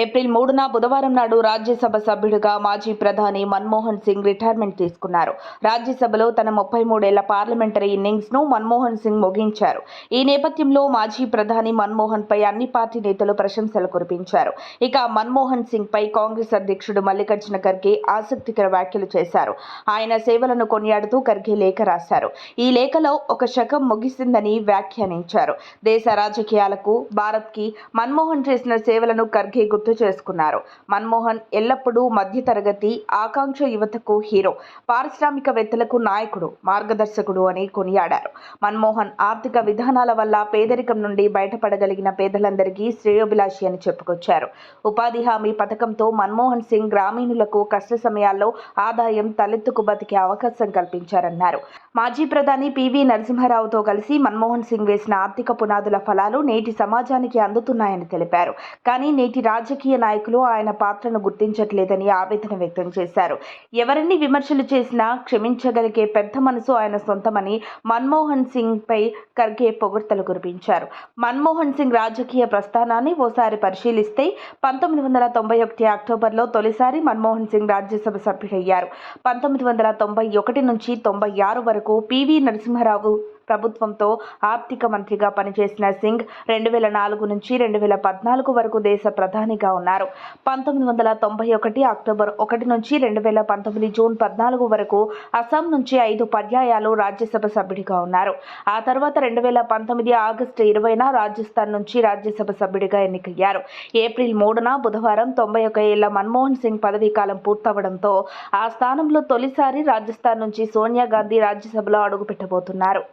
April 3న బుధవారం నాడు రాజ్యసభ సభ్యుడిగా మాజీ ప్రధాని మన్మోహన్ సింగ్ రిటైర్మెంట్ తీసుకున్నారు. రాజ్యసభలో తన 33 ఏళ్ల పార్లమెంటరీ ఇన్నింగ్స్ను మన్మోహన్ సింగ్ ముగించారు. ఈ నేపథ్యంలో మాజీ ప్రధాని మన్మోహన్ పై అన్ని పార్టీ నేతలు ప్రశంసలు కురిపించారు. ఇక మన్మోహన్ సింగ్ పై కాంగ్రెస్ అధ్యక్షుడు మల్లికార్జున ఖర్గే ఆసక్తికర వ్యాఖ్యలు చేశారు. ఆయన సేవలను కొనియాడుతూ ఖర్గే లేఖ రాశారు. ఈ లేఖలో ఒక శకం ముగిసిందని వ్యాఖ్యానించారు. దేశ రాజకీయాలకు, భారత్కి మన్మోహన్ చేసిన సేవలను ఖర్గే గుర్తు చేసుకున్నారు. మన్మోహన్ ఎల్లప్పుడూ మధ్యతరగతి, ఆకాంక్ష యువతకు హీరో, పారిశ్రామికవేత్తలకు నాయకుడు, మార్గదర్శకుడు అని కొనియాడారు. మన్మోహన్ ఆర్థిక విధానాల వల్ల పేదరికం నుండి బయటపడగలిగిన పేదలందరికీ శ్రేయోభిలాషి అని చెప్పుకొచ్చారు. ఉపాధి హామీ పథకంతో మన్మోహన్ సింగ్ గ్రామీణులకు కష్ట సమయాల్లో ఆదాయం తలెత్తుకు బతికే అవకాశం కల్పించారన్నారు. మాజీ ప్రధాని పివి నరసింహారావుతో కలిసి మన్మోహన్ సింగ్ వేసిన ఆర్థిక పునాదుల ఫలాలు నేటి సమాజానికి అందుతున్నాయని తెలిపారు. కానీ నేటి రాజకీయ నాయకులు ఆయన పాత్రను గుర్తించట్లేదని ఆవేదన వ్యక్తం చేశారు. ఎవరిని విమర్శలు చేసినా క్షమించగలిగే పెద్ద మనసు ఆయన సొంతమని మన్మోహన్ సింగ్ పై ఖర్గే పొగడ్తలు కురిపించారు. మన్మోహన్ సింగ్ రాజకీయ ప్రస్థానాన్ని ఓసారి పరిశీలిస్తే 1991 అక్టోబర్లో తొలిసారి మన్మోహన్ సింగ్ రాజ్యసభ సభ్యుడయ్యారు. 1991 నుంచి 96 వరకు పివి నరసింహారావు ప్రభుత్వంతో ఆర్థిక మంత్రిగా పనిచేసిన సింగ్ 2004 నుంచి 2014 వరకు దేశ ప్రధానిగా ఉన్నారు. 1991 అక్టోబర్ 1 నుంచి 2019 జూన్ 14 వరకు అస్సాం నుంచి 5 పర్యాయాలు రాజ్యసభ సభ్యుడిగా ఉన్నారు. ఆ తర్వాత 2019 ఆగస్టు 20న రాజస్థాన్ నుంచి రాజ్యసభ సభ్యుడిగా ఎన్నికయ్యారు. ఏప్రిల్ 3న బుధవారం 91 ఏళ్ల మన్మోహన్ సింగ్ పదవీకాలం పూర్తవడంతో ఆ స్థానంలో తొలిసారి రాజస్థాన్ నుంచి సోనియా గాంధీ రాజ్యసభలో అడుగుపెట్టబోతున్నారు.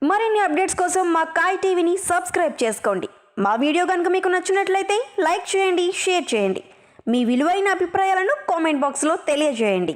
మరిన్ని అప్డేట్స్ కోసం మా కాయ్ టీవీని సబ్స్క్రైబ్ చేసుకోండి. మా వీడియో కనుక మీకు నచ్చినట్లయితే లైక్ చేయండి, షేర్ చేయండి. మీ విలువైన అభిప్రాయాలను కామెంట్ బాక్స్లో తెలియజేయండి.